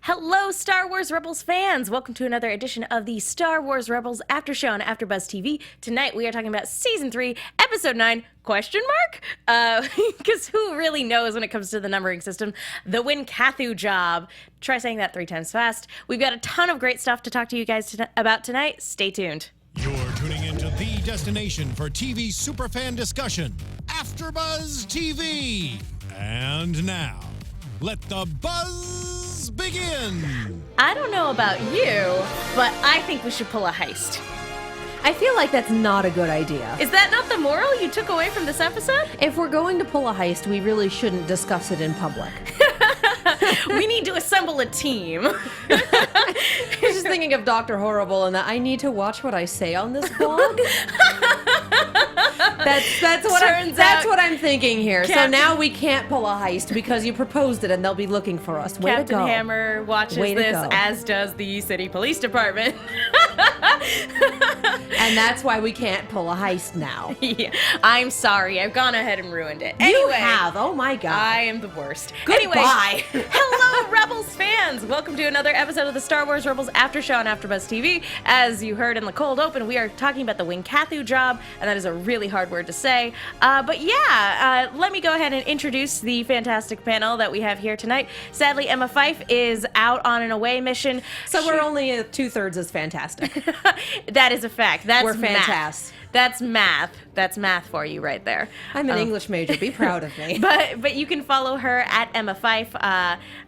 Hello, Star Wars Rebels fans! Welcome to another edition of the Star Wars Rebels After Show on AfterBuzz TV. Tonight we are talking about Season 3, Episode 9, question mark? Because who really knows when it comes to the numbering system? The Wynkahthu Job. Try saying that 3 times fast. We've got a ton of great stuff to talk to you guys about tonight. Stay tuned. You're tuning into the destination for TV superfan discussion, AfterBuzz TV. And now, let the buzz begin. I don't know about you, but I think we should pull a heist. I feel like that's not a good idea. Is that not the moral you took away from this episode? If we're going to pull a heist, we really shouldn't discuss it in public. We need to assemble a team. I was just thinking of Dr. Horrible and that I need to watch what I say on this blog. That's what I'm thinking here. So now we can't pull a heist because you proposed it and they'll be looking for us. Way Captain to go. Hammer watches this, as does the city police department. And that's why we can't pull a heist now. Yeah, I'm sorry. I've gone ahead and ruined it. You have. Oh my God. I am the worst. Goodbye. Anyway, hello, Rebels fans. Welcome to another episode of the Star Wars Rebels After Show on AfterBuzz TV. As you heard in the cold open, we are talking about the Wynkahthu Job, and that is a really hard word to say. But yeah, let me go ahead and introduce the fantastic panel that we have here tonight. Sadly, Emma Fife is out on an away mission. So we're only 2/3 as fantastic. That is a fact. We're fantastic. That's math. That's math for you right there. I'm an English major. Be proud of me. But you can follow her at Emma Fife.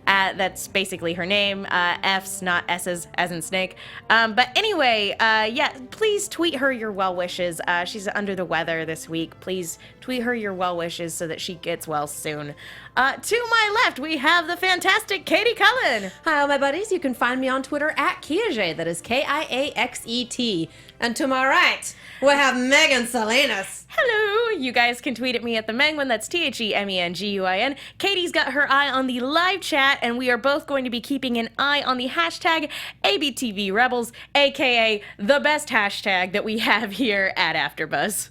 That's basically her name. F's, not S's, as in snake. But anyway, yeah, please tweet her your well wishes. She's under the weather this week. Please tweet her your well wishes so that she gets well soon. To my left, we have the fantastic Katie Cullen. Hi, all my buddies. You can find me on Twitter at Kiaxet. That is Kiaxet. And to my right, we have Megan Salinas. Hello! You guys can tweet at me at the Menguin, that's TheMenguin. Katie's got her eye on the live chat, and we are both going to be keeping an eye on the hashtag ABTVRebels, aka the best hashtag that we have here at AfterBuzz.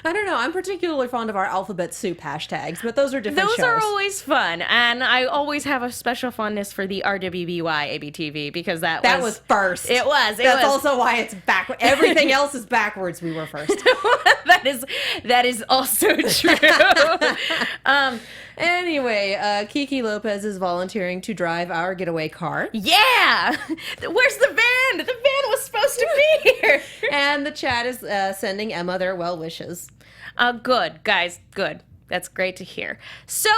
I don't know. I'm particularly fond of our alphabet soup hashtags, but those are different shows. Those are always fun, and I always have a special fondness for the RWBY ABTV because that was first. It was. That's also why it's backwards. Everything else is backwards. We were first. that is also true. Anyway, Kiki Lopez is volunteering to drive our getaway car. Yeah! Where's the van? The van was supposed to be here. And the chat is sending Emma their well wishes. Good, guys. Good. That's great to hear. So,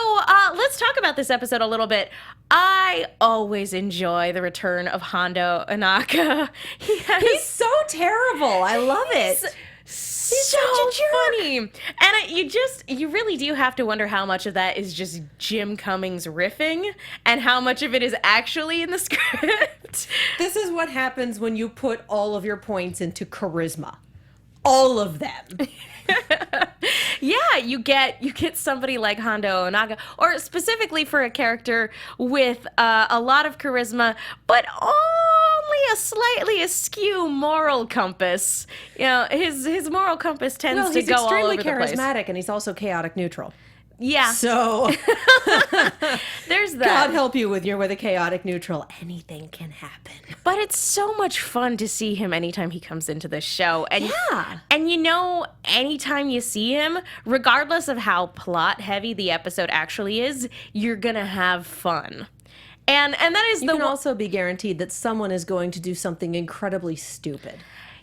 let's talk about this episode a little bit. I always enjoy the return of Hondo Ohnaka. He's so terrible. I love it. He's so funny. And you really do have to wonder how much of that is just Jim Cummings riffing and how much of it is actually in the script. This is what happens when you put all of your points into charisma. All of them. Yeah, you get somebody like Hondo Ohnaka, or specifically for a character with a lot of charisma, but only a slightly askew moral compass. You know, his moral compass tends to go all over the place. He's extremely charismatic, and he's also chaotic neutral. Yeah. So there's that. God help you with a chaotic neutral. Anything can happen. But it's so much fun to see him anytime he comes into the show. And yeah. And anytime you see him, regardless of how plot heavy the episode actually is, you're gonna have fun. And that is you can also be guaranteed that someone is going to do something incredibly stupid.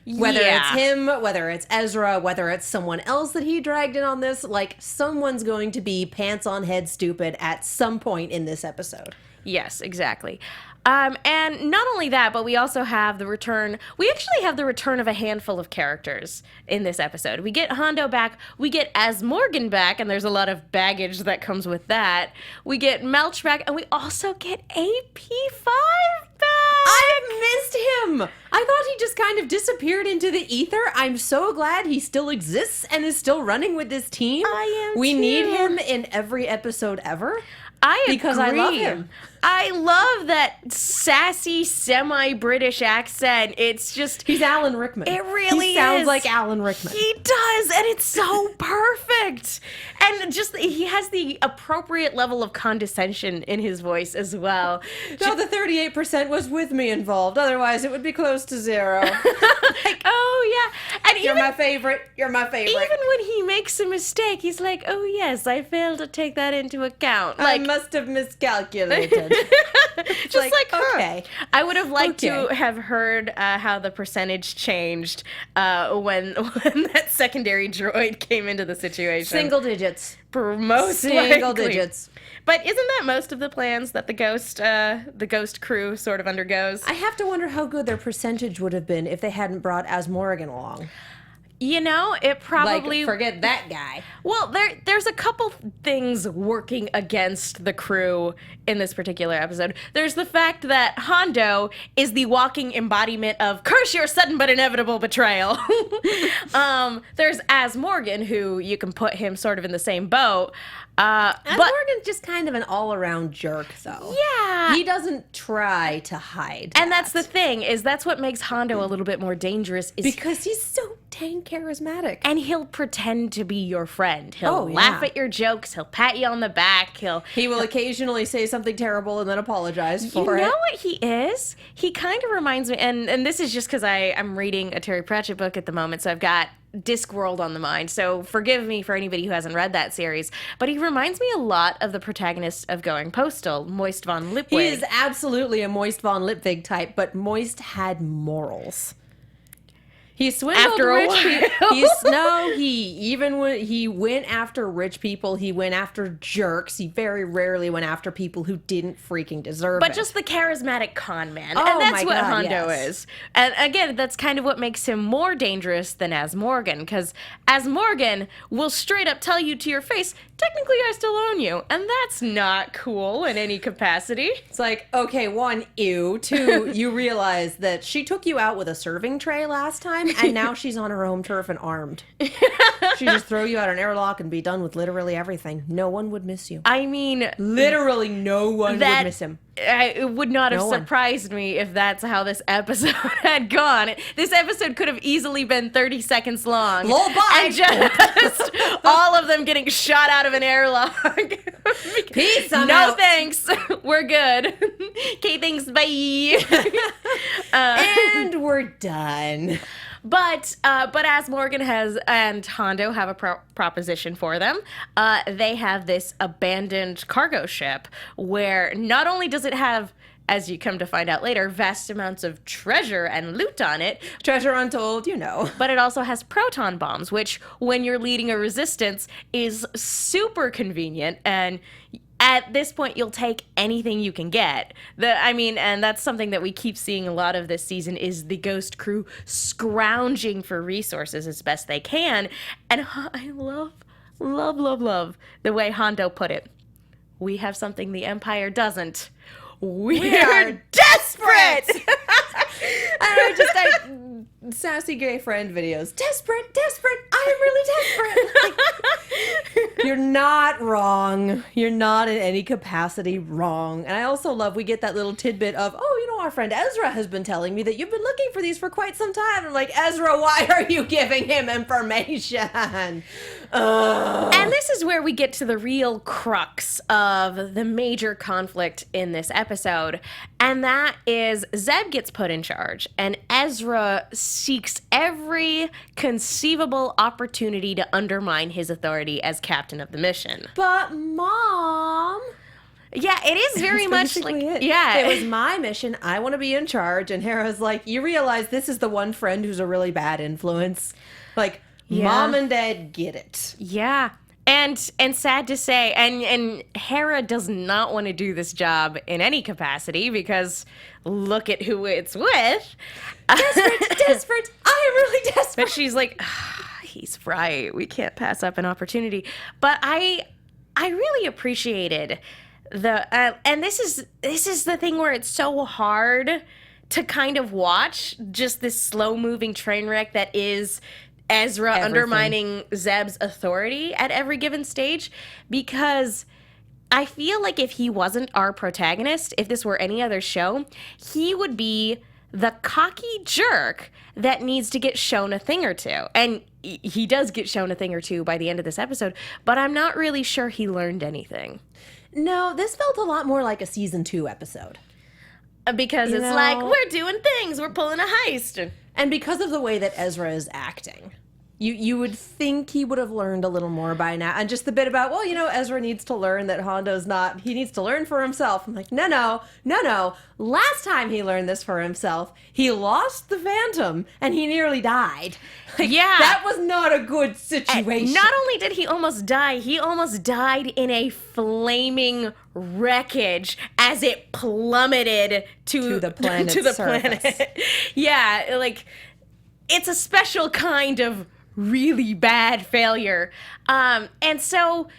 Whether Yeah. it's him, whether it's Ezra, whether it's someone else that he dragged in on this, like, someone's going to be pants on head stupid at some point in this episode. Yes, exactly. And not only that, but we also have the return. We actually have the return of a handful of characters in this episode. We get Hondo back. We get As Morgan back, and there's a lot of baggage that comes with that. We get Melch back, and we also get AP5 back. I missed him. I thought he just kind of disappeared into the ether. I'm so glad he still exists and is still running with this team. I am We too. need him in every episode ever. Because I love him. I love that sassy, semi-British accent. It's just... He's Alan Rickman. It really He sounds is. like Alan Rickman. He does, and it's so perfect. And just, he has the appropriate level of condescension in his voice as well. No, the 38% was with me involved. Otherwise, it would be close to zero. Oh, yeah. And You're my favorite. You're my favorite. even when he makes a mistake, he's like, oh, yes, I failed to take that into account. I must have miscalculated. Just like, okay. I would have liked Okay. to have heard how the percentage changed when that secondary droid came into the situation. Single digits. Most Single likely. digits. But isn't that most of the plans that the ghost crew sort of undergoes? I have to wonder how good their percentage would have been if they hadn't brought As Morgan along. You know, it probably... forget that guy. Well, there's a couple things working against the crew in this particular episode. There's the fact that Hondo is the walking embodiment of curse your sudden but inevitable betrayal. There's As Morgan, who you can put him sort of in the same boat. As But Morgan's just kind of an all-around jerk, though. yeah. He doesn't try to hide And that's the thing, is that's what makes Hondo a little bit more dangerous. Is because he's so dang charismatic. and he'll pretend to be your friend. He'll Oh, laugh yeah. at your jokes. He'll pat you on the back. He will occasionally say something terrible and then apologize You for know it. what he is? He kind of reminds me, and this is just because I'm reading a Terry Pratchett book at the moment, so I've got Discworld on the mind, so forgive me for anybody who hasn't read that series, but he reminds me a lot of the protagonist of Going Postal, Moist von Lipwig. He is absolutely a Moist von Lipwig type, but Moist had morals. He swindled After a rich while. people. He went after rich people. He went after jerks. He very rarely went after people who didn't freaking deserve it. But just the charismatic con man. Oh and that's my what God, Hondo yes. is. And again, that's kind of what makes him more dangerous than As Morgan, because As Morgan will straight up tell you to your face, technically I still own you. And that's not cool in any capacity. It's like, okay, one, ew. Two, you realize that she took you out with a serving tray last time, and now she's on her home turf and armed. She just throw you out an airlock and be done with literally everything. No one would miss you. I mean, Literally no one would miss him. It would not have No one. surprised me if that's how this episode had gone. This episode could have easily been 30 seconds long. Lol, bye. And just all of them getting shot out of an airlock. Peace, I'm no out. thanks. We're good. Okay, thanks, bye. And we're done. But as Morgan and Hondo have a proposition for them, they have this abandoned cargo ship where not only does it have, as you come to find out later, vast amounts of treasure and loot on it, Treasure untold, you know. but it also has proton bombs, which when you're leading a resistance is super convenient, and at this point, you'll take anything you can get. And that's something that we keep seeing a lot of this season is the Ghost crew scrounging for resources as best they can. And I love the way Hondo put it. We have something the Empire doesn't. We're desperate! Sassy gay friend videos. Desperate. I am really desperate. You're not wrong. You're not in any capacity wrong. And I also love we get that little tidbit of, our friend Ezra has been telling me that you've been looking for these for quite some time. I'm like, Ezra, why are you giving him information? And this is where we get to the real crux of the major conflict in this episode. And that is Zeb gets put in charge, and Ezra seeks every conceivable opportunity to undermine his authority as captain of the mission. But Mom... Yeah, it is very much like... it. Yeah. It was my mission. I want to be in charge. And Hera's like, you realize this is the one friend who's a really bad influence. Like, Yeah. Mom and Dad get it. Yeah. And sad to say, and Hera does not want to do this job in any capacity because look at who it's with. Desperate. I am really desperate. But she's like, he's right. We can't pass up an opportunity. But I really appreciated and this is the thing where it's so hard to kind of watch just this slow moving train wreck that is Ezra Everything. undermining Zeb's authority at every given stage, because I feel like if he wasn't our protagonist, if this were any other show, he would be the cocky jerk that needs to get shown a thing or two. And he does get shown a thing or two by the end of this episode, but I'm not really sure he learned anything. No, this felt a lot more like a season 2 episode. Because it's like, we're doing things, we're pulling a heist. And because of the way that Ezra is acting. You would think he would have learned a little more by now. And just the bit about, Ezra needs to learn that Hondo's not, he needs to learn for himself. I'm like, no. Last time he learned this for himself, he lost the Phantom and he nearly died. That was not a good situation. And not only did he almost die, he almost died in a flaming wreckage as it plummeted to the planet's surface. Yeah, like, it's a special kind of really bad failure. And so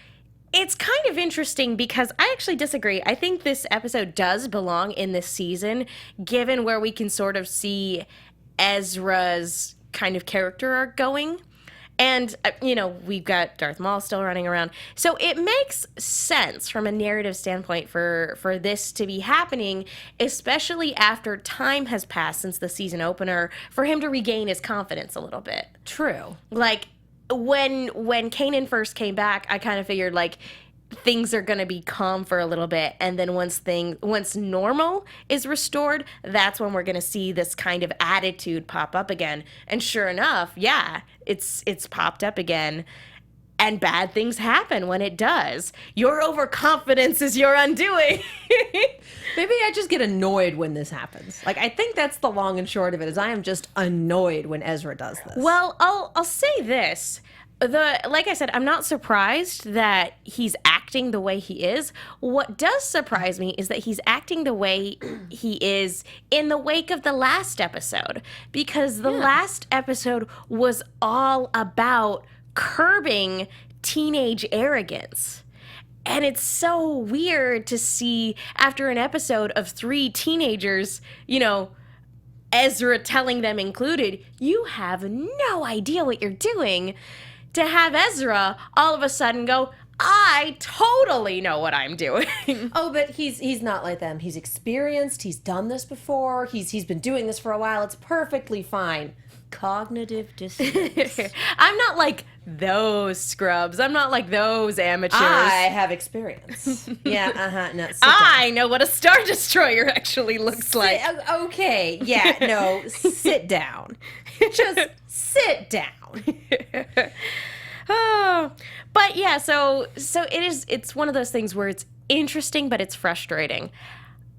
it's kind of interesting because I actually disagree. I think this episode does belong in this season, given where we can sort of see Ezra's kind of character arc going. And, we've got Darth Maul still running around. So it makes sense from a narrative standpoint for this to be happening, especially after time has passed since the season opener, for him to regain his confidence a little bit. True. Like, when Kanan first came back, I kind of figured, like, things are going to be calm for a little bit, and then once normal is restored, that's when we're going to see this kind of attitude pop up again. And sure enough, yeah, it's popped up again, and bad things happen when it does. Your overconfidence is your undoing. Maybe I just get annoyed when this happens. Like, I think that's the long and short of it, is I am just annoyed when Ezra does this. Well, I'll say this. Like I said, I'm not surprised that he's acting the way he is. What does surprise me is that he's acting the way he is in the wake of the last episode, because the last episode was all about curbing teenage arrogance. And it's so weird to see, after an episode of 3 teenagers, Ezra telling them included, you have no idea what you're doing, to have Ezra all of a sudden go, I totally know what I'm doing. Oh, but he's not like them. He's experienced. He's done this before. He's been doing this for a while. It's perfectly fine. Cognitive dissonance. I'm not like those scrubs. I'm not like those amateurs. I have experience. Yeah, no, I know what a Star Destroyer actually looks like. Okay, yeah, no, sit down. Just sit down. Oh, but yeah, so it's one of those things where it's interesting, but it's frustrating.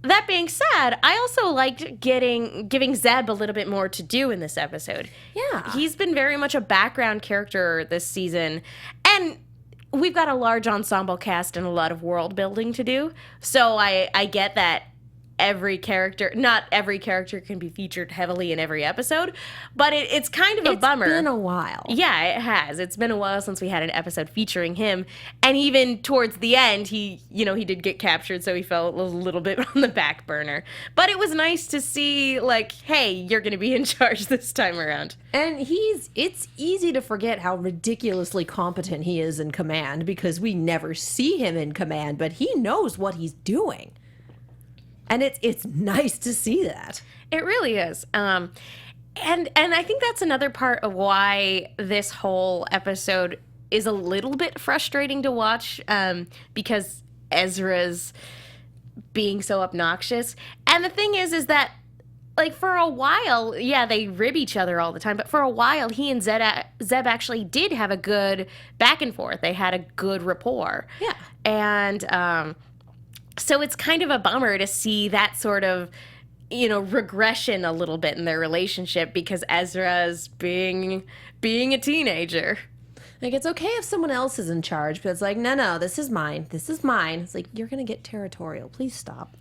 That being said, I also liked giving Zeb a little bit more to do in this episode. Yeah. He's been very much a background character this season, and we've got a large ensemble cast and a lot of world building to do, so I get that not every character can be featured heavily in every episode, but it's kind of a bummer. It's been a while. Yeah, it has. It's been a while since we had an episode featuring him, and even towards the end, he did get captured, so he fell a little bit on the back burner. But it was nice to see, like, hey, you're going to be in charge this time around. And it's easy to forget how ridiculously competent he is in command, because we never see him in command, but he knows what he's doing. And it's nice to see that. It really is. And I think that's another part of why this whole episode is a little bit frustrating to watch, because Ezra's being so obnoxious. And the thing is that, like, for a while, yeah, they rib each other all the time, but for a while, he and Zeb actually did have a good back and forth. They had a good rapport. Yeah. And so it's kind of a bummer to see that sort of, regression a little bit in their relationship, because Ezra's being a teenager. Like, it's okay if someone else is in charge, but it's like, no, this is mine. This is mine. It's like, you're going to get territorial. Please stop.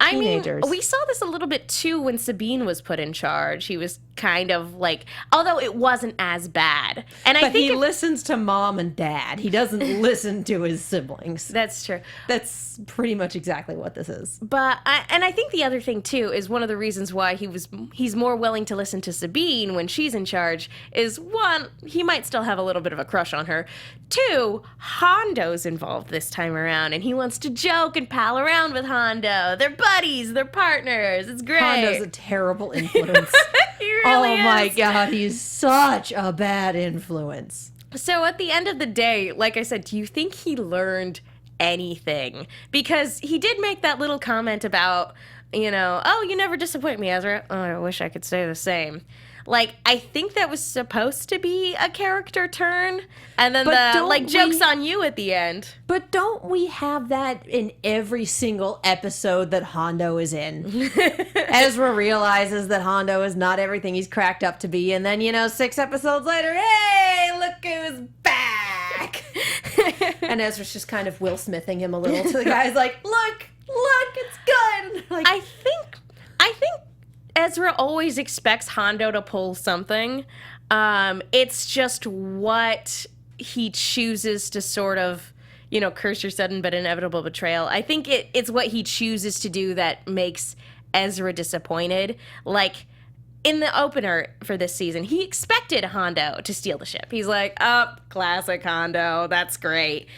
Teenagers. We saw this a little bit too when Sabine was put in charge. He was kind of like, although it wasn't as bad. And I think he listens to mom and dad. He doesn't listen to his siblings. That's true. That's pretty much exactly what this is. But I think the other thing too is one of the reasons why he's more willing to listen to Sabine when she's in charge is, one, he might still have a little bit of a crush on her. 2, Hondo's involved this time around, and he wants to joke and pal around with Hondo. They're buddies. They're partners. It's great. Hondo's a terrible influence. He really is. My God, he's such a bad influence. So at the end of the day, like I said, do you think he learned anything? Because he did make that little comment about, oh, you never disappoint me, Ezra. Oh, I wish I could say the same. Like, I think that was supposed to be a character turn, and then joke's on you at the end. But don't we have that in every single episode that Hondo is in? Ezra realizes that Hondo is not everything he's cracked up to be, and then, 6 episodes later, hey, look who's back! And Ezra's just kind of Will Smithing him a little to the guys like, look, it's good! Like, I think Ezra always expects Hondo to pull something. It's just what he chooses to sort of, curse your sudden but inevitable betrayal. I think it's what he chooses to do that makes Ezra disappointed. Like, in the opener for this season, he expected Hondo to steal the ship. He's like, oh, classic Hondo, that's great.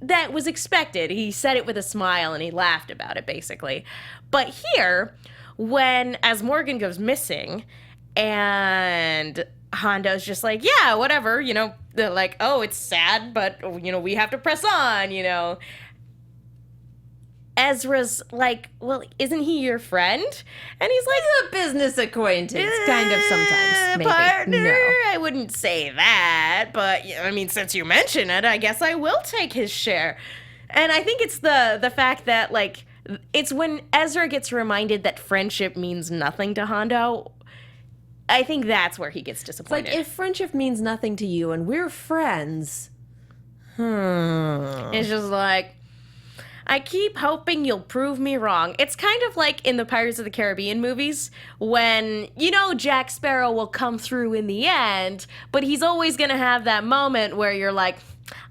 That was expected. He said it with a smile and he laughed about it, basically. But here, as Morgan goes missing, and Hondo's just like, yeah, whatever, they're like, oh, it's sad, but, we have to press on, Ezra's like, well, isn't he your friend? And he's like, he's a business acquaintance, kind of sometimes, maybe. Partner, no. I wouldn't say that, but, since you mention it, I guess I will take his share. And I think it's the fact that, like, it's when Ezra gets reminded that friendship means nothing to Hondo, I think that's where he gets disappointed. It's like, if friendship means nothing to you and we're friends, It's just like, I keep hoping you'll prove me wrong. It's kind of like in the Pirates of the Caribbean movies when, Jack Sparrow will come through in the end, but he's always going to have that moment where you're like,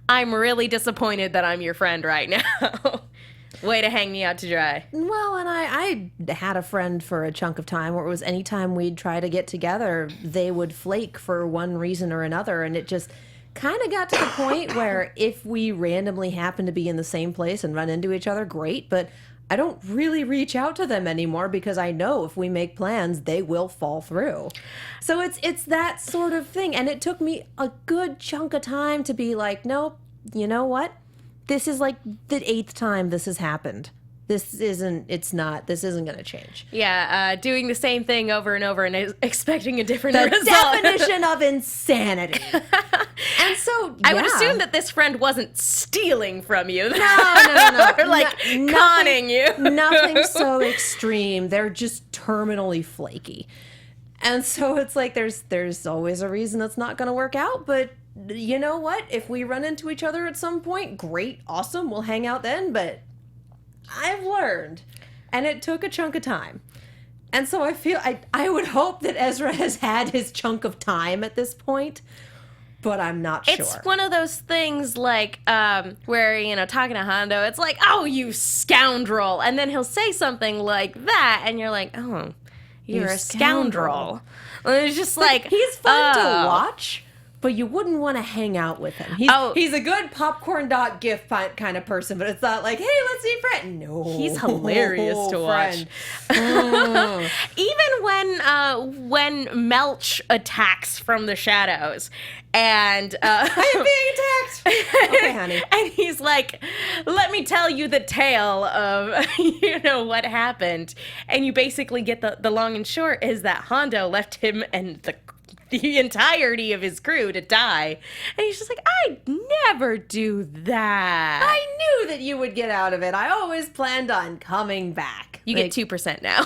I'm really disappointed that I'm your friend right now. Way to hang me out to dry. Well, and I had a friend for a chunk of time where it was anytime we'd try to get together, they would flake for one reason or another, and it just kind of got to the point where if we randomly happen to be in the same place and run into each other, great, but I don't really reach out to them anymore because I know if we make plans, they will fall through. So it's that sort of thing, and it took me a good chunk of time to be like, nope, you know what? This is like the 8th time this has happened. This isn't going to change. Yeah, doing the same thing over and over and expecting a different result. The definition of insanity. And so, I would assume that this friend wasn't stealing from you. No. Or like conning you. Nothing so extreme. They're just terminally flaky. And so it's like there's always a reason it's not going to work out, but you know what? If we run into each other at some point, great, awesome, we'll hang out then, but I've learned, and it took a chunk of time. And so I feel, I would hope that Ezra has had his chunk of time at this point, but I'm not sure. It's one of those things like where, talking to Hondo, it's like, oh, you scoundrel. And then he'll say something like that, and you're like, oh, you're a scoundrel. And it's just like, he's fun to watch. But you wouldn't want to hang out with him. He's a good popcorn.gif kind of person, but it's not like, hey, let's be friends. No. He's hilarious to watch. Even when Melch attacks from the shadows and I am being attacked. Okay, honey. And he's like, let me tell you the tale of what happened. And you basically get the long and short is that Hondo left him and the entirety of his crew to die. And he's just like, I'd never do that. I knew that you would get out of it. I always planned on coming back. You get 2% now.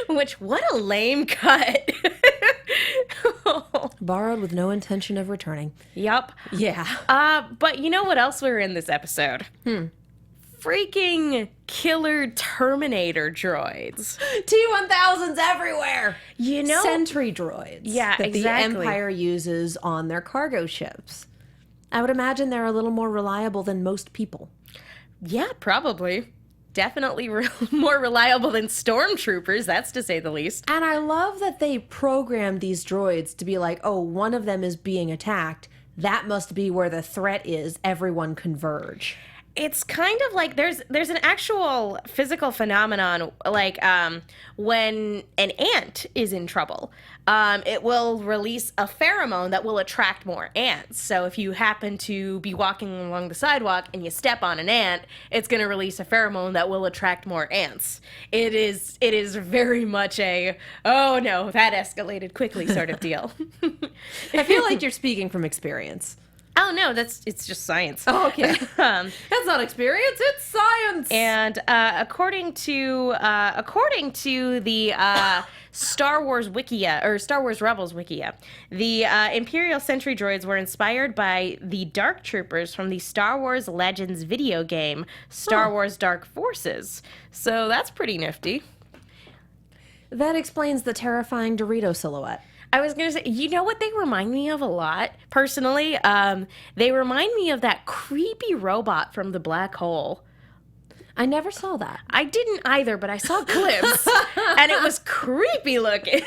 Which, what a lame cut. Borrowed with no intention of returning. Yup. Yeah. But you know what else we were in this episode? Freaking killer Terminator droids. T-1000s everywhere. Sentry droids. Yeah, that exactly. The Empire uses on their cargo ships. I would imagine they're a little more reliable than most people. Yeah, probably. Definitely more reliable than stormtroopers, that's to say the least. And I love that they programmed these droids to be like, oh, one of them is being attacked. That must be where the threat is. Everyone converge. it's kind of like there's an actual physical phenomenon, like when an ant is in trouble, it will release a pheromone that will attract more ants. So if you happen to be walking along the sidewalk and you step on an ant, it's going to release a pheromone that will attract more ants. It is very much a, oh no, that escalated quickly sort of deal. I feel like you're speaking from experience. Oh no, it's just science. Oh, okay. That's not experience, it's science. And according to the Star Wars Wikia, or Star Wars Rebels Wikia, the Imperial sentry droids were inspired by the Dark Troopers from the Star Wars Legends video game, Star Wars Dark Forces. So that's pretty nifty. That explains the terrifying Dorito silhouette. I was going to say, you know what they remind me of a lot, personally? They remind me of that creepy robot from the black hole. I never saw that. I didn't either, but I saw clips, and it was creepy looking.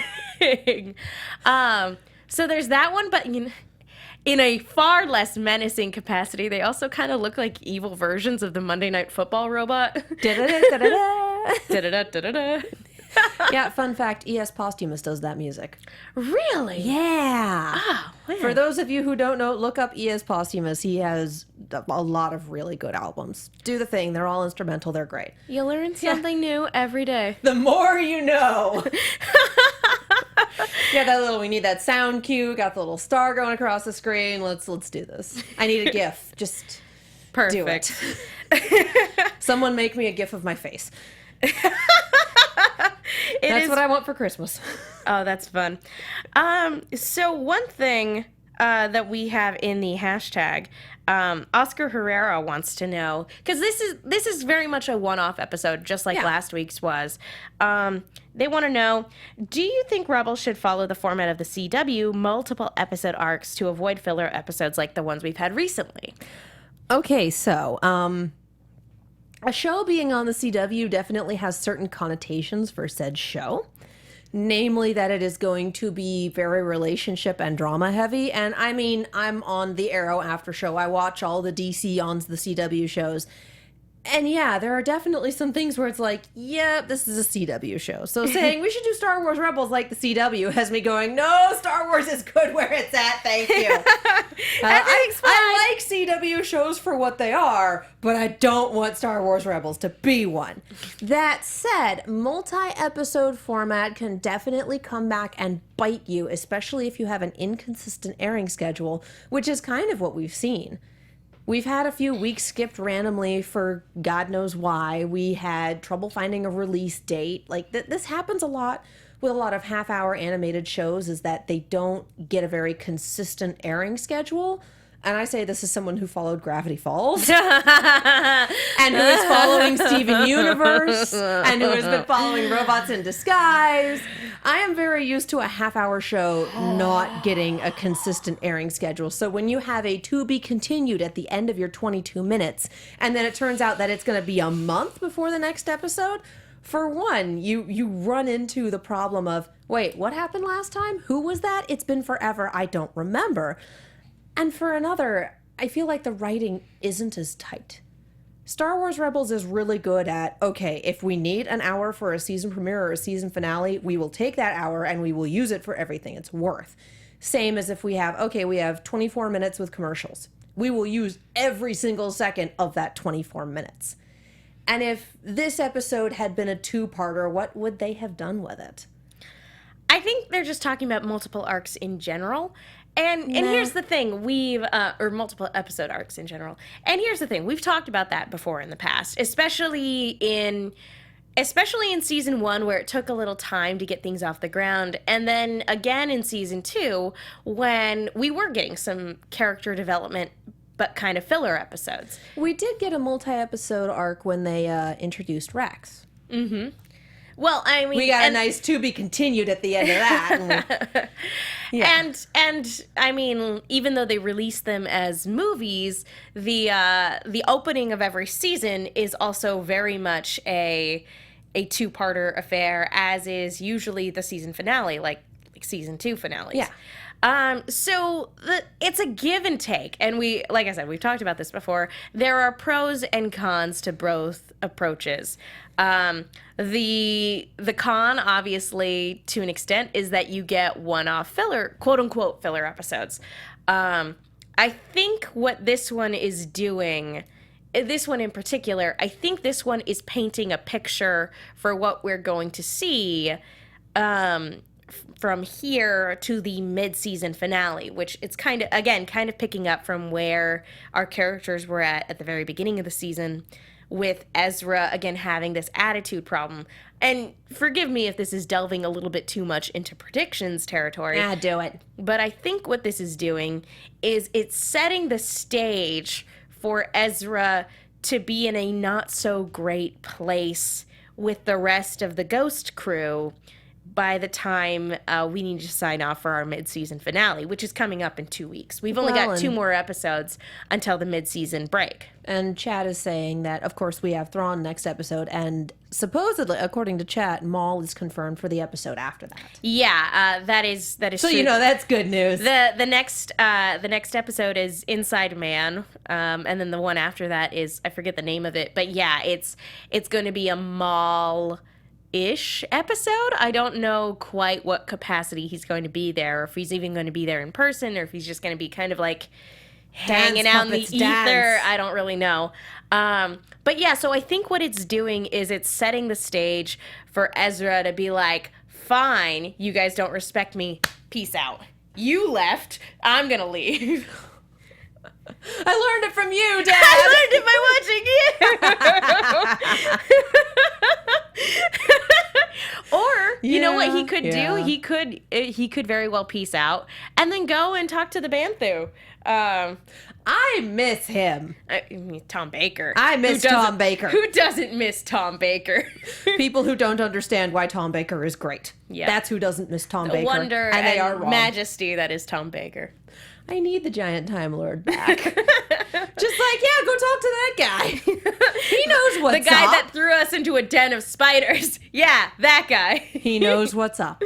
So there's that one, but in a far less menacing capacity, they also kind of look like evil versions of the Monday Night Football robot. Da-da-da-da-da-da. Da-da-da-da-da-da. Yeah, fun fact, E.S. Posthumous does that music. Really? Yeah. Oh, man. For those of you who don't know, look up E.S. Posthumous. He has a lot of really good albums. Do the thing. They're all instrumental. They're great. You learn something new every day. The more you know. Yeah, that little, we need that sound cue. Got the little star going across the screen. Let's do this. I need a GIF. Just Perfect. do it. Someone make me a GIF of my face. That's what I want for Christmas. Oh, that's fun. So one thing that we have in the hashtag, Oscar Herrera wants to know, because this is very much a one-off episode, just like last week's was. They want to know, do you think Rebels should follow the format of the CW, multiple episode arcs, to avoid filler episodes like the ones we've had recently? Okay, so a show being on the CW definitely has certain connotations for said show. Namely that it is going to be very relationship and drama heavy. And I mean, I'm on the Arrow after show. I watch all the DC on the CW shows. And yeah, there are definitely some things where it's like, yeah, this is a CW show. So saying we should do Star Wars Rebels like the CW has me going, no, Star Wars is good where it's at, thank you. I like CW shows for what they are, but I don't want Star Wars Rebels to be one. That said, multi-episode format can definitely come back and bite you, especially if you have an inconsistent airing schedule, which is kind of what we've seen. We've had a few weeks skipped randomly for God knows why. We had trouble finding a release date. Like, this happens a lot with a lot of half-hour animated shows, is that they don't get a very consistent airing schedule. And I say this as someone who followed Gravity Falls and who is following Steven Universe and who has been following Robots in Disguise. I am very used to a half-hour show not getting a consistent airing schedule. So when you have a to be continued at the end of your 22 minutes, and then it turns out that it's going to be a month before the next episode, for one, you run into the problem of, wait, what happened last time? Who was that? It's been forever. I don't remember. And for another, I feel like the writing isn't as tight. Star Wars Rebels is really good at, okay, if we need an hour for a season premiere or a season finale, we will take that hour and we will use it for everything it's worth. Same as if we have 24 minutes with commercials. We will use every single second of that 24 minutes. And if this episode had been a two-parter, what would they have done with it? I think they're just talking about multiple arcs in general. And here's the thing, or multiple episode arcs in general. And here's the thing, we've talked about that before in the past, especially in season 1, where it took a little time to get things off the ground. And then again in season 2, when we were getting some character development, but kind of filler episodes. We did get a multi-episode arc when they introduced Rex. Mm-hmm. Well, I mean, we got a nice to be continued at the end of that. And I mean, even though they released them as movies, the opening of every season is also very much a two-parter affair, as is usually the season finale, like season 2 finales. Yeah. It's a give and take, and like I said, we've talked about this before. There are pros and cons to both approaches. The con, obviously, to an extent, is that you get one-off filler, quote-unquote filler episodes. I think what this one is doing, this one in particular, I think this one is painting a picture for what we're going to see from here to the mid-season finale, which it's kind of picking up from where our characters were at the very beginning of the season, with Ezra, again, having this attitude problem. And forgive me if this is delving a little bit too much into predictions territory. Do it. But I think what this is doing is it's setting the stage for Ezra to be in a not-so-great place with the rest of the Ghost crew by the time we need to sign off for our mid-season finale, which is coming up in 2 weeks. We've only got 2 more episodes until the mid-season break. And Chad is saying that, of course, we have Thrawn next episode, and supposedly, according to Chat, Maul is confirmed for the episode after that. Yeah, that is so true. you know that's good news. The next episode is Inside Man, and then the one after that is, I forget the name of it, but yeah, it's going to be a Maul-ish episode. I don't know quite what capacity he's going to be there, or if he's even going to be there in person, or if he's just going to be kind of like hanging out in the ether. I don't really know. But yeah, so I think what it's doing is it's setting the stage for Ezra to be like, fine, you guys don't respect me. Peace out. You left. I'm going to leave. I learned it from you, Dad. I learned it by watching you. Or, you know what he could do? He could very well peace out and then go and talk to the Banthu. I miss him. Tom Baker. I miss Tom Baker. Who doesn't miss Tom Baker? People who don't understand why Tom Baker is great. Yeah. That's who doesn't miss Tom Baker. Wonder and they are wrong. Majesty that is Tom Baker. I need the giant Time Lord back. Just like, yeah, go talk to that guy. He knows what's up. The guy that threw us into a den of spiders. Yeah, that guy. He knows what's up.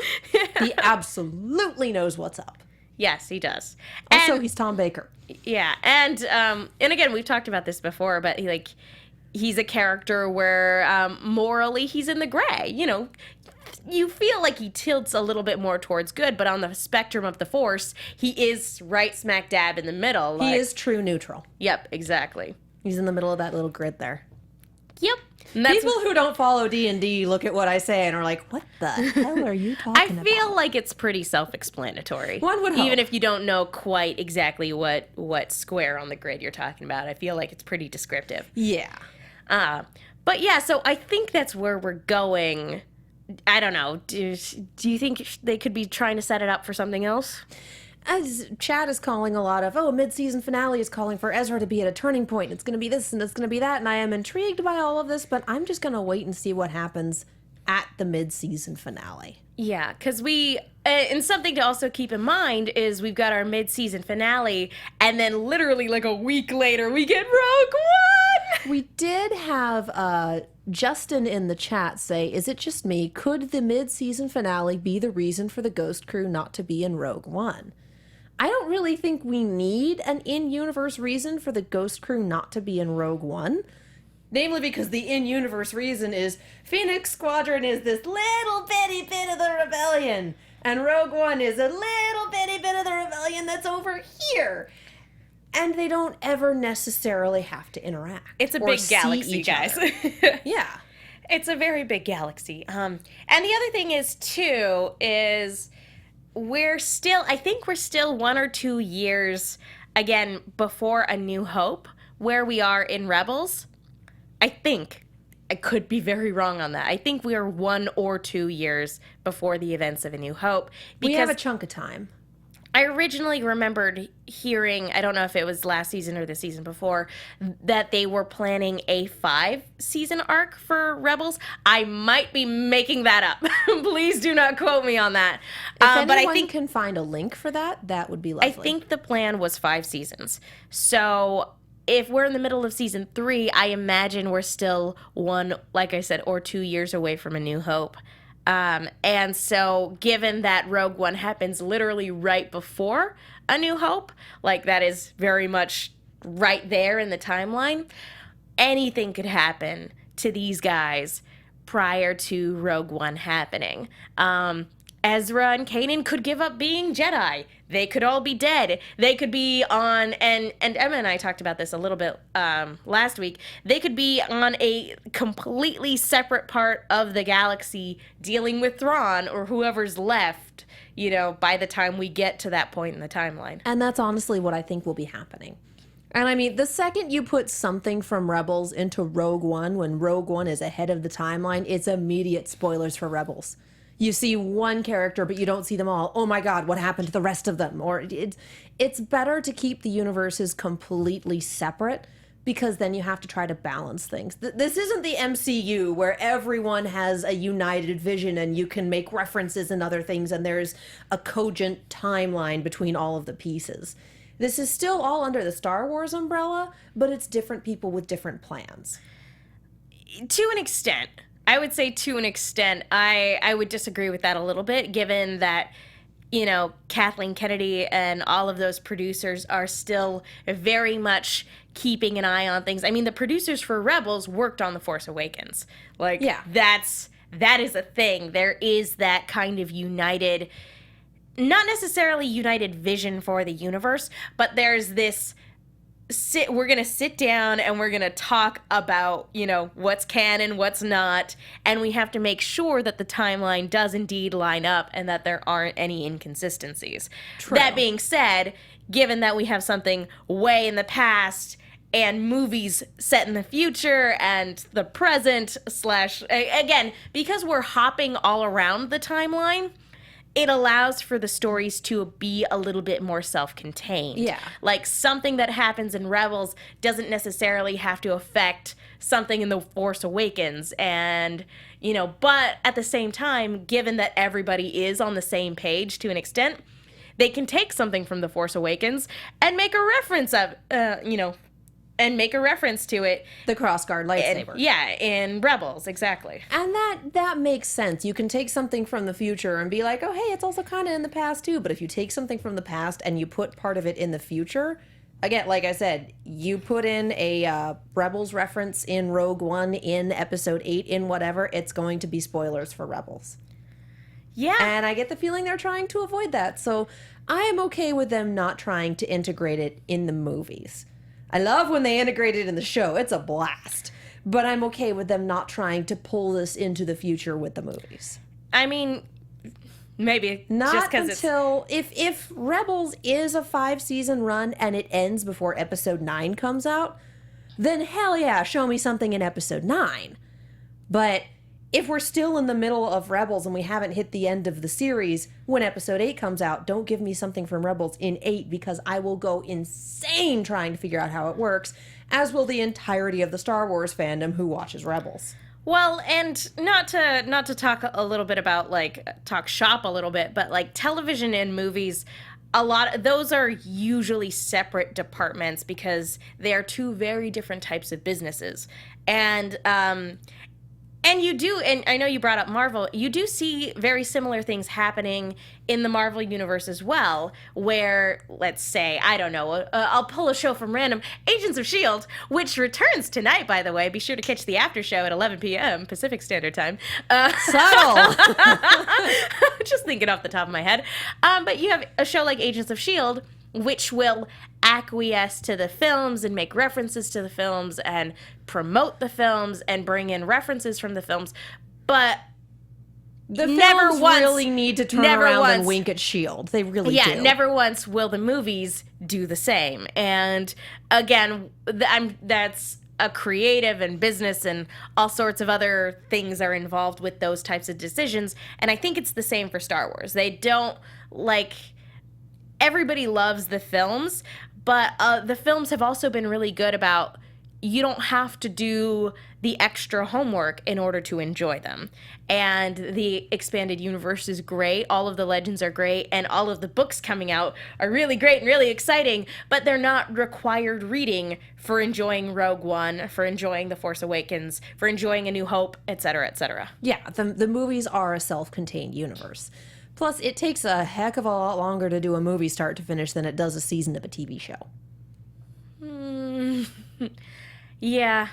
He absolutely knows what's up. Yes, he does. Also, he's Tom Baker. Yeah, and again, we've talked about this before, but he's a character where morally he's in the gray. You know, you feel like he tilts a little bit more towards good, but on the spectrum of the Force, he is right smack dab in the middle. He is true neutral. Yep, exactly. He's in the middle of that little grid there. Yep. People who don't follow D&D look at what I say and are like, what the hell are you talking about? I feel like it's pretty self-explanatory. One would hope. Even if you don't know quite exactly what square on the grid you're talking about. I feel like it's pretty descriptive. Yeah. But yeah, so I think that's where we're going. I don't know. Do you think they could be trying to set it up for something else? As Chad is calling a lot of, mid-season finale is calling for Ezra to be at a turning point. It's going to be this and it's going to be that. And I am intrigued by all of this, but I'm just going to wait and see what happens at the mid-season finale. Yeah, because and something to also keep in mind is we've got our mid-season finale, and then literally like a week later, we get Rogue One! We did have Justin in the chat say, is it just me? Could the mid-season finale be the reason for the Ghost crew not to be in Rogue One? I don't really think we need an in-universe reason for the Ghost crew not to be in Rogue One. Namely because the in-universe reason is Phoenix Squadron is this little bitty bit of the rebellion. And Rogue One is a little bitty bit of the rebellion that's over here. And they don't ever necessarily have to interact. It's a big galaxy, guys. Yeah. It's a very big galaxy. And the other thing is, too, is I think we're still 1 or 2 years, again, before A New Hope, where we are in Rebels. I think. I could be very wrong on that. I think we are 1 or 2 years before the events of A New Hope. We have a chunk of time. I originally remembered hearing, I don't know if it was last season or the season before, that they were planning a 5-season arc for Rebels. I might be making that up. Please do not quote me on that. If anyone can find a link for that, that would be lovely. I think the plan was 5 seasons. So if we're in the middle of season 3, I imagine we're still 1, like I said, or 2 years away from A New Hope. And so given that Rogue One happens literally right before A New Hope, like that is very much right there in the timeline, anything could happen to these guys prior to Rogue One happening. Ezra and Kanan could give up being Jedi. They could all be dead. They could be on, and Emma and I talked about this a little bit last week, they could be on a completely separate part of the galaxy dealing with Thrawn or whoever's left, you know, by the time we get to that point in the timeline. And that's honestly what I think will be happening. And I mean, the second you put something from Rebels into Rogue One, when Rogue One is ahead of the timeline, it's immediate spoilers for Rebels. You see one character, but you don't see them all. Oh my God, what happened to the rest of them? Or it's better to keep the universes completely separate, because then you have to try to balance things. This isn't the MCU where everyone has a united vision and you can make references and other things and there's a cogent timeline between all of the pieces. This is still all under the Star Wars umbrella, but it's different people with different plans. To an extent. I would say to an extent. I would disagree with that a little bit, given that, you know, Kathleen Kennedy and all of those producers are still very much keeping an eye on things. I mean, the producers for Rebels worked on The Force Awakens. Like, yeah. that is a thing. There is that kind of united, not necessarily united vision for the universe, but there's this we're going to sit down and we're going to talk about, you know, what's canon, what's not, and we have to make sure that the timeline does indeed line up and that there aren't any inconsistencies. True. That being said, given that we have something way in the past and movies set in the future and the present / again, because we're hopping all around the timeline, it allows for the stories to be a little bit more self-contained. Yeah. Like, something that happens in Rebels doesn't necessarily have to affect something in The Force Awakens. And, you know, but at the same time, given that everybody is on the same page to an extent, they can take something from The Force Awakens and make a reference to it. The crossguard lightsaber. In Rebels, exactly. And that makes sense. You can take something from the future and be like, oh, hey, it's also kind of in the past too. But if you take something from the past and you put part of it in the future, again, like I said, you put in a Rebels reference in Rogue One, in Episode 8, in whatever, it's going to be spoilers for Rebels. Yeah. And I get the feeling they're trying to avoid that. So I am okay with them not trying to integrate it in the movies. I love when they integrate it in the show. It's a blast. But I'm okay with them not trying to pull this into the future with the movies. I mean, maybe not just because until if Rebels is a 5-season run and it ends before Episode 9 comes out, then hell yeah, show me something in Episode 9. But if we're still in the middle of Rebels and we haven't hit the end of the series, when Episode 8 comes out, don't give me something from Rebels in 8, because I will go insane trying to figure out how it works, as will the entirety of the Star Wars fandom who watches Rebels. Well, and not to talk a little bit about, like, talk shop a little bit, but, like, television and movies, those are usually separate departments because they are two very different types of businesses. And you do, and I know you brought up Marvel, you do see very similar things happening in the Marvel universe as well, where, let's say, I don't know, I'll pull a show from random, Agents of S.H.I.E.L.D., which returns tonight, by the way. Be sure to catch the after show at 11 p.m. Pacific Standard Time. Subtle! Just thinking off the top of my head. But you have a show like Agents of S.H.I.E.L.D., which will acquiesce to the films and make references to the films and promote the films and bring in references from the films, but the never films once really need to turn around and wink at S.H.I.E.L.D. They really do. Yeah, never once will the movies do the same. And again, that's a creative and business and all sorts of other things are involved with those types of decisions. And I think it's the same for Star Wars. They don't, like, everybody loves the films, but the films have also been really good about you don't have to do the extra homework in order to enjoy them. And the expanded universe is great. All of the legends are great. And all of the books coming out are really great and really exciting. But they're not required reading for enjoying Rogue One, for enjoying The Force Awakens, for enjoying A New Hope, etc., etc. Yeah, the movies are a self-contained universe. Plus, it takes a heck of a lot longer to do a movie start to finish than it does a season of a TV show. Yeah,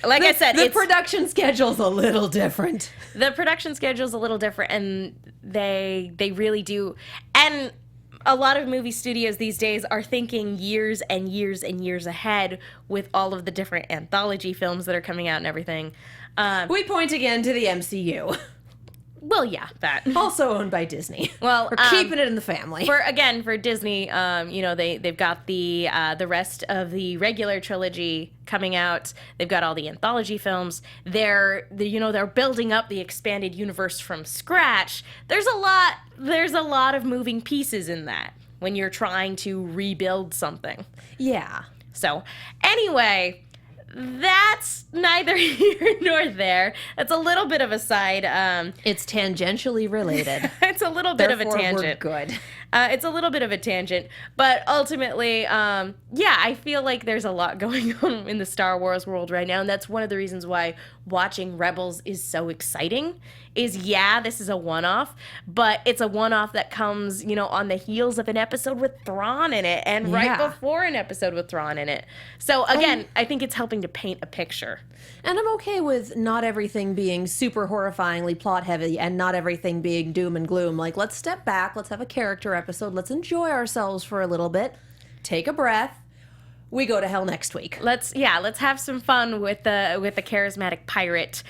like I said, the production schedule's a little different. The production schedule's a little different, and they really do. And a lot of movie studios these days are thinking years and years and years ahead with all of the different anthology films that are coming out and everything. We point again to the MCU. Well, yeah, that. Also owned by Disney. Well, we're keeping it in the family. For Disney, they've got the rest of the regular trilogy coming out. They've got all the anthology films. They're building up the expanded universe from scratch. There's a lot of moving pieces in that when you're trying to rebuild something. Yeah. So, anyway, that's neither here nor there. That's a little bit of a side. It's tangentially related. It's a little bit of a tangent. We're good. It's a little bit of a tangent, but ultimately, I feel like there's a lot going on in the Star Wars world right now, and that's one of the reasons why watching Rebels is so exciting. This is a one-off, but it's a one-off that comes, on the heels of an episode with Thrawn in it, and right before an episode with Thrawn in it. So again, I think it's helping to paint a picture. And I'm okay with not everything being super horrifyingly plot-heavy and not everything being doom and gloom. Like, let's step back, let's have a character episode, let's enjoy ourselves for a little bit, take a breath. We go to hell next week. Let's have some fun with the charismatic pirate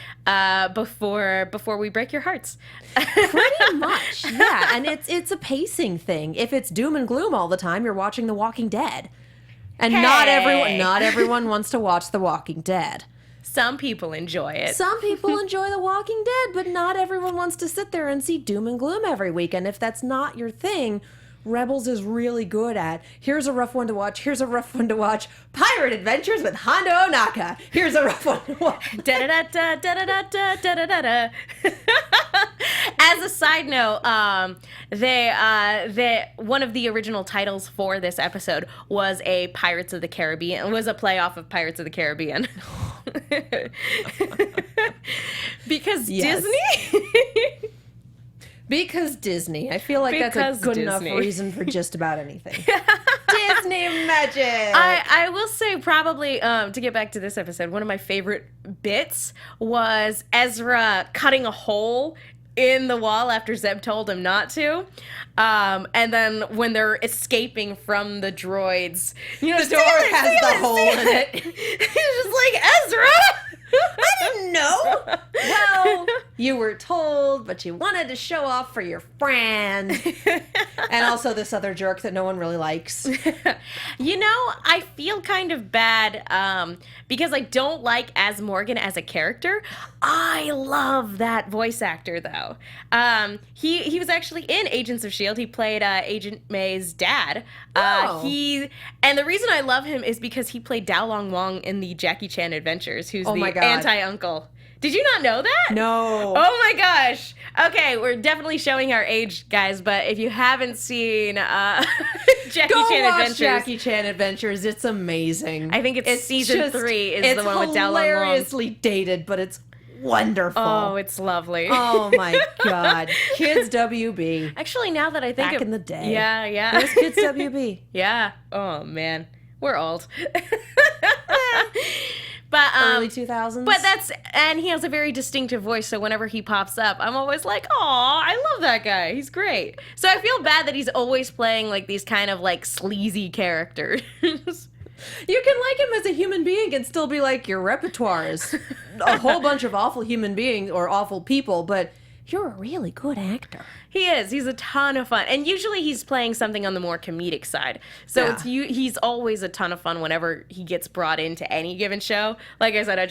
before we break your hearts. Pretty much, yeah. And it's a pacing thing. If it's doom and gloom all the time, you're watching The Walking Dead, and not everyone wants to watch The Walking Dead. Some people enjoy it. Some people enjoy The Walking Dead, but not everyone wants to sit there and see doom and gloom every week. And if that's not your thing, Rebels is really good at, here's a rough one to watch, here's a rough one to watch, Pirate Adventures with Hondo Ohnaka, here's a rough one to watch. Da-da-da-da, da-da-da-da, da-da-da-da. As a side note, one of the original titles for this episode was a Pirates of the Caribbean, was a playoff of Pirates of the Caribbean. Because Disney? Because Disney. I feel like that's a good enough reason for just about anything. Disney magic! I will say probably, to get back to this episode, one of my favorite bits was Ezra cutting a hole in the wall after Zeb told him not to. And then when they're escaping from the droids, the door has the hole in it. He's just like, Ezra! I didn't know. Well, you were told, but you wanted to show off for your friend. And also this other jerk that no one really likes. I feel kind of bad because I don't like Az Morgan as a character. I love that voice actor, though. He was actually in Agents of S.H.I.E.L.D. He played Agent May's dad. And the reason I love him is because he played Dao Long Wong in the Jackie Chan Adventures, who's the anti-uncle. Did you not know that? No. Oh my gosh. Okay, we're definitely showing our age, guys, but if you haven't seen Jackie Chan Adventures. Jackie Chan Adventures. It's amazing. I think it's season 3 is the one with Dao Long Wong. It's hilariously dated, but it's wonderful. Oh, it's lovely. Oh my God. Kids WB. Actually, now that I think Back in the day. Yeah. It was Kids WB. Yeah. Oh, man. We're old. But, early 2000s. But and he has a very distinctive voice, so whenever he pops up, I'm always like, aw, I love that guy. He's great. So I feel bad that he's always playing, like, these kind of, like, sleazy characters. You can like him as a human being and still be like, your repertoire is a whole bunch of awful human beings or awful people, but you're a really good actor. He is. He's a ton of fun. And usually he's playing something on the more comedic side. So he's always a ton of fun whenever he gets brought into any given show. Like I said, I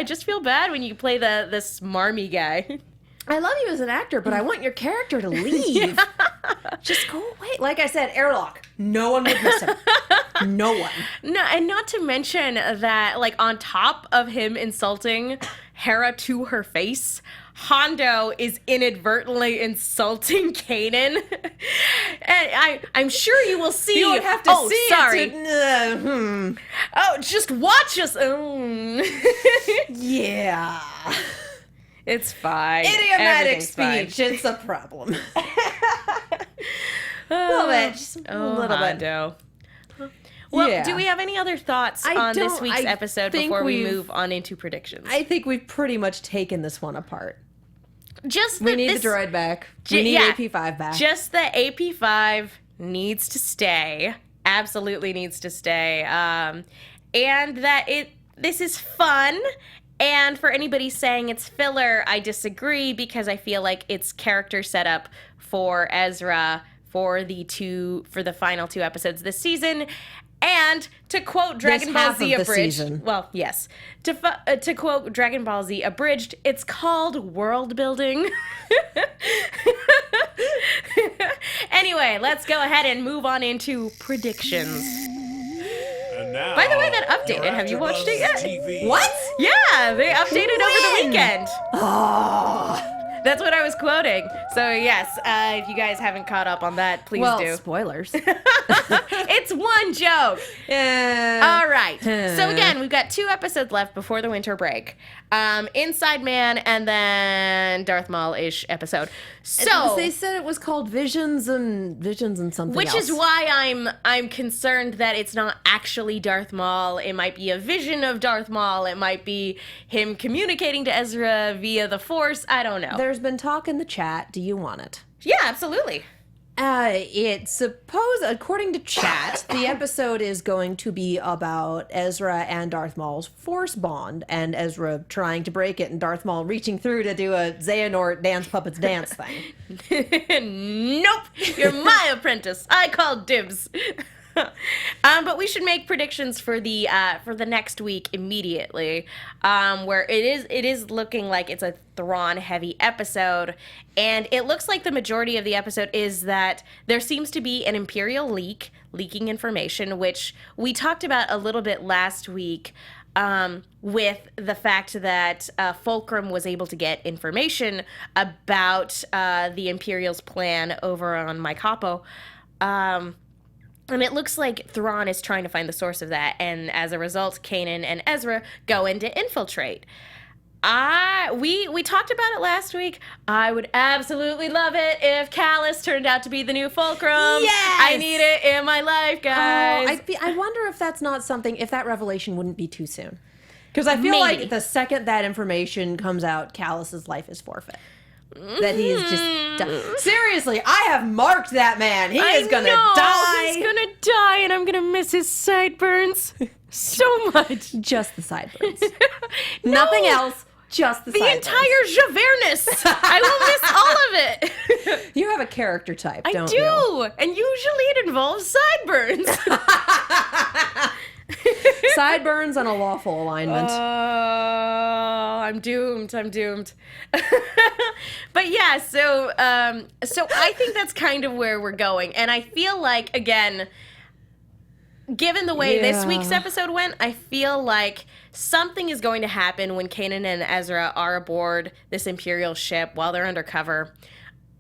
just feel bad when you play the smarmy guy. I love you as an actor, but I want your character to leave. Just go away. Like I said, airlock. No one would miss him. No one. No, and not to mention that, like, on top of him insulting Hera to her face, Hondo is inadvertently insulting Kanan. And I'm sure you will see. You would have to see sorry. it. Oh, just watch us. Yeah. It's fine. Idiomatic Everything's fine. speech. It's a problem. A little bit. Just a little bit. Hondo. Well, Yeah. do we have any other thoughts I on this don't- week's I episode think before we we've- move on into predictions? I think we've pretty much taken this one apart. Just We that need this, the droid back. We need yeah. AP5 back. Just that AP5 needs to stay. Absolutely needs to stay. And that this is fun. And for anybody saying it's filler, I disagree because I feel like it's character setup for Ezra for the final 2 episodes this season. And to quote Dragon Ball half Z of the Abridged, season. well, yes, to quote Dragon Ball Z Abridged, it's called world building. Anyway, let's go ahead and move on into predictions. And now, By the way, that updated. your Have you watched it yet? TV. What? Yeah, they updated over the When? weekend. Oh. That's what I was quoting. So yes, if you guys haven't caught up on that, please Well, do. spoilers. It's one joke. Yeah. All right. So again, we've got 2 episodes left before the winter break. Inside Man and then Darth Maul-ish episode. So they said it was called Visions and something which else. is why I'm concerned that it's not actually Darth Maul. It might be a vision of Darth Maul. It might be him communicating to Ezra via the Force. I don't know. There's been talk in the chat. Do you want it? Yeah, absolutely. According to chat, the episode is going to be about Ezra and Darth Maul's Force bond, and Ezra trying to break it, and Darth Maul reaching through to do a Xehanort dance puppets dance thing. Nope, you're my apprentice. I call dibs. But we should make predictions for the next week immediately, where it is looking like it's a Thrawn heavy episode, and it looks like the majority of the episode is that there seems to be an Imperial leaking information, which we talked about a little bit last week. With the fact that Fulcrum was able to get information about the Imperial's plan over on Wynkahthu. And it looks like Thrawn is trying to find the source of that, and as a result, Kanan and Ezra go in to infiltrate. We talked about it last week. I would absolutely love it if Callus turned out to be the new Fulcrum. Yes! I need it in my life, guys. I wonder if that's not something, if that revelation wouldn't be too soon. Because I feel Maybe. like the second that information comes out, Callus's life is forfeit. That he is just done. Seriously, I have marked that man. He is gonna die. He's gonna die, and I'm gonna miss his sideburns so much. Just the sideburns. Nothing else. Just the The sideburns. entire Javerness. I will miss all of it. You have a character type, I don't do, you? and usually it involves sideburns. Sideburns on a lawful alignment. I'm doomed. But yeah, so I think that's kind of where we're going, and I feel like, again, given the way this Yeah. week's episode went, I feel like something is going to happen when Kanan and Ezra are aboard this Imperial ship while they're undercover.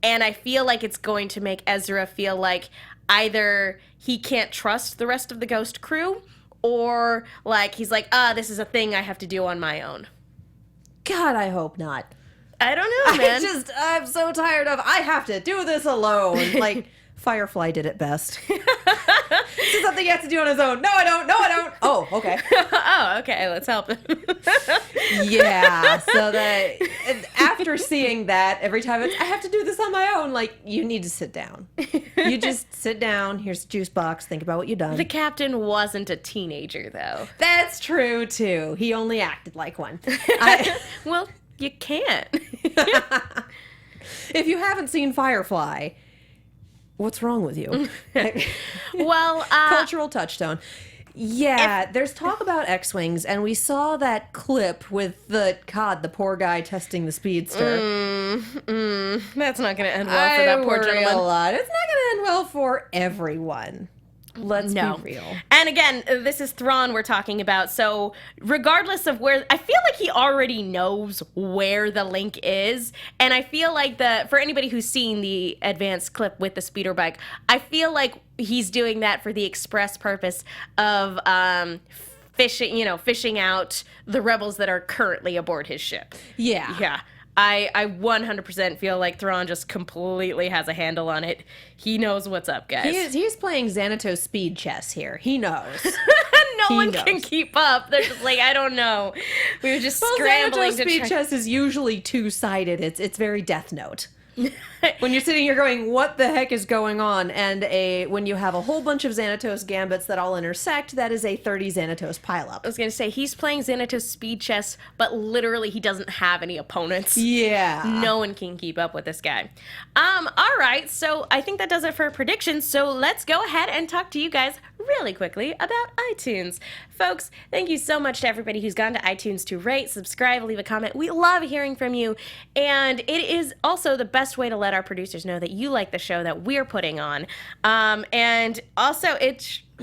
And I feel like it's going to make Ezra feel like either he can't trust the rest of the Ghost crew, or like he's like, this is a thing I have to do on my own. God, I hope not. I don't know, man. I'm so tired of, I have to do this alone. Like, Firefly did it best. This is something he has to do on his own. No, I don't. Oh, okay. Oh, okay, let's help him. Yeah, so that after seeing that, every time I have to do this on my own, like, you need to sit down. You just sit down, here's a juice box, think about what you've done. The captain wasn't a teenager, though. That's true, too. He only acted like one. Well, you can't. If you haven't seen Firefly, what's wrong with you? Well, Cultural touchstone. Yeah, there's talk about X-Wings, and we saw that clip with the poor guy testing the speedster. that's not going to end well for that poor gentleman. It's not going to end well for everyone. Let's No. be real. And again, this is Thrawn we're talking about. So regardless of where, I feel like he already knows where the link is. And I feel like for anybody who's seen the advanced clip with the speeder bike, I feel like he's doing that for the express purpose of fishing out the rebels that are currently aboard his ship. Yeah. Yeah. I 100% feel like Thrawn just completely has a handle on it. He knows what's up, guys. He's playing Xanatos speed chess here. He knows. No one can keep up. They're just like, I don't know. We were just scrambling Xanatos to speed check. chess is usually two-sided. It's very Death Note. When you're sitting here going, what the heck is going on? And when you have a whole bunch of Xanatos gambits that all intersect, that is a 30 Xanatos pileup. I was going to say, he's playing Xanatos speed chess, but literally he doesn't have any opponents. Yeah. No one can keep up with this guy. All right, so I think that does it for predictions. So let's go ahead and talk to you guys really quickly about iTunes. Folks, thank you so much to everybody who's gone to iTunes to rate, subscribe, leave a comment. We love hearing from you. And it is also the best way to let our producers know that you like the show that we're putting on. And also,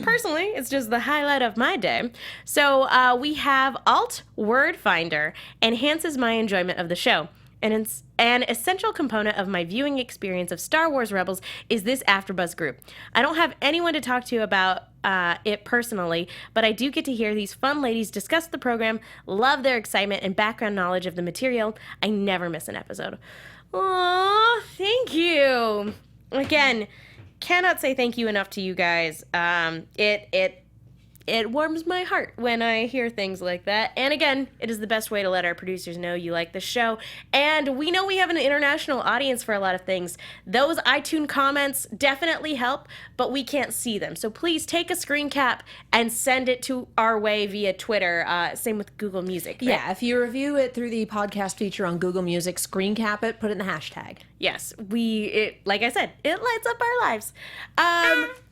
personally, it's just the highlight of my day. So we have Alt Word Finder enhances my enjoyment of the show. And an essential component of my viewing experience of Star Wars Rebels is this AfterBuzz group. I don't have anyone to talk to about it personally, but I do get to hear these fun ladies discuss the program, love their excitement and background knowledge of the material. I never miss an episode. Aw, thank you. Again, cannot say thank you enough to you guys. It warms my heart when I hear things like that. And again, it is the best way to let our producers know you like the show. And we know we have an international audience for a lot of things. Those iTunes comments definitely help, but we can't see them. So please take a screen cap and send it to our way via Twitter. Same with Google Music. Right? Yeah, if you review it through the podcast feature on Google Music, screen cap it, put it in the hashtag. Yes, like I said, it lights up our lives.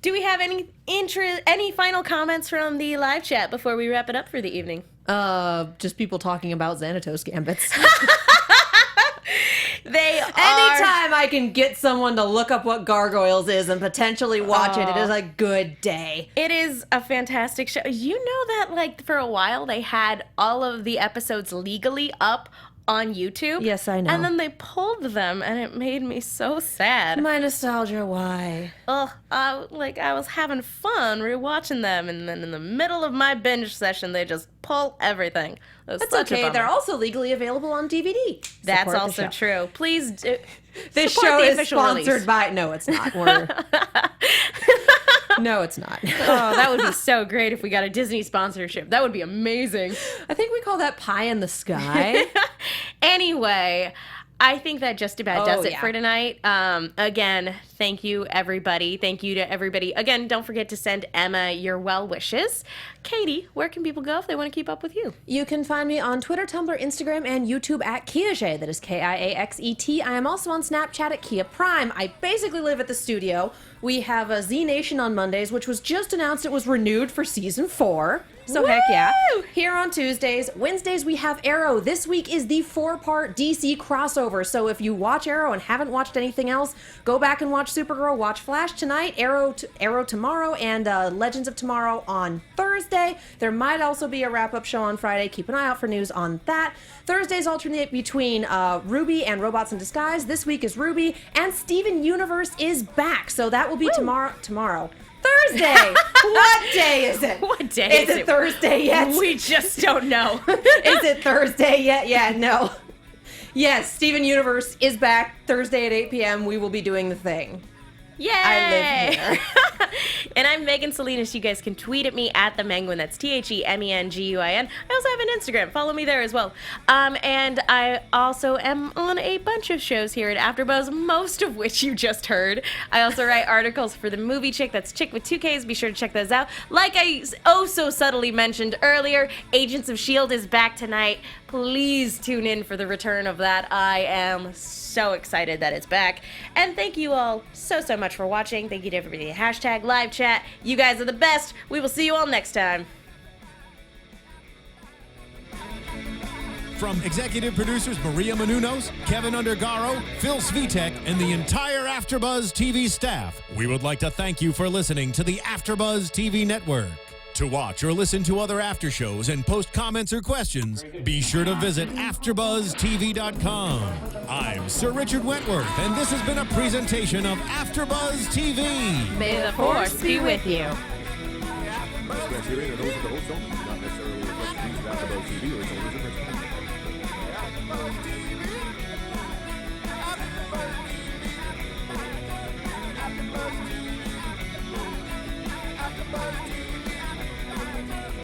Do we have any final comments from the live chat before we wrap it up for the evening? Just people talking about Xanatos gambits. They are. Anytime I can get someone to look up what Gargoyles is and potentially watch it is a good day. It is a fantastic show. You know that, like, for a while they had all of the episodes legally up on YouTube? Yes, I know. And then they pulled them, and it made me so sad. My nostalgia, why? Ugh, I was having fun rewatching them, and then in the middle of my binge session, they just pull everything. That's okay. They're also legally available on DVD. That's Support the also show. true. Please do. This support show the is official sponsored release. by... No, it's not. No, it's not. Oh, that would be so great if we got a Disney sponsorship. That would be amazing. I think we call that pie in the sky. Anyway, I think that just about does it yeah. for tonight. Again, thank you, everybody. Thank you to everybody. Again, don't forget to send Emma your well wishes. Katie, where can people go if they want to keep up with you? You can find me on Twitter, Tumblr, Instagram, and YouTube at Kiaxet. That is Kiaxet. I am also on Snapchat at Kia Prime. I basically live at the studio. We have a Z Nation on Mondays, which was just announced it was renewed for season 4. So heck yeah. Here on Tuesdays. Wednesdays we have Arrow. This week is the 4-part DC crossover. So if you watch Arrow and haven't watched anything else, go back and watch Supergirl, watch Flash tonight, Arrow tomorrow, and Legends of Tomorrow on Thursday. There might also be a wrap-up show on Friday. Keep an eye out for news on that. Thursdays alternate between Ruby and Robots in Disguise. This week is Ruby, and Steven Universe is back. So that will be tomorrow. Thursday! What day is it? What day is it? Is it Thursday yet? We just don't know. Is it Thursday yet? Yeah, no. Yes, Steven Universe is back Thursday at 8 p.m. We will be doing the thing. Yay! I live here. And I'm Megan Salinas. You guys can tweet at me at the Menguin. That's TheMenguin. I also have an Instagram. Follow me there as well. And I also am on a bunch of shows here at AfterBuzz, most of which you just heard. I also write articles for the Movie Chick. That's Chick with 2 Ks. Be sure to check those out. Like I so subtly mentioned earlier, Agents of S.H.I.E.L.D. is back tonight. Please tune in for the return of that. I am so excited that it's back. And thank you all so much for watching. Thank you to everybody. Hashtag live chat. You guys are the best. We will see you all next time. From executive producers Maria Menounos, Kevin Undergaro, Phil Svitek, and the entire AfterBuzz TV staff, we would like to thank you for listening to the AfterBuzz TV network. To watch or listen to other after shows and post comments or questions, be sure to visit AfterBuzzTV.com. I'm Sir Richard Wentworth, and this has been a presentation of AfterBuzz TV. May the Force be with you. Those are the hosts only, not necessarily reflect the views of AfterBuzz TV or its owners or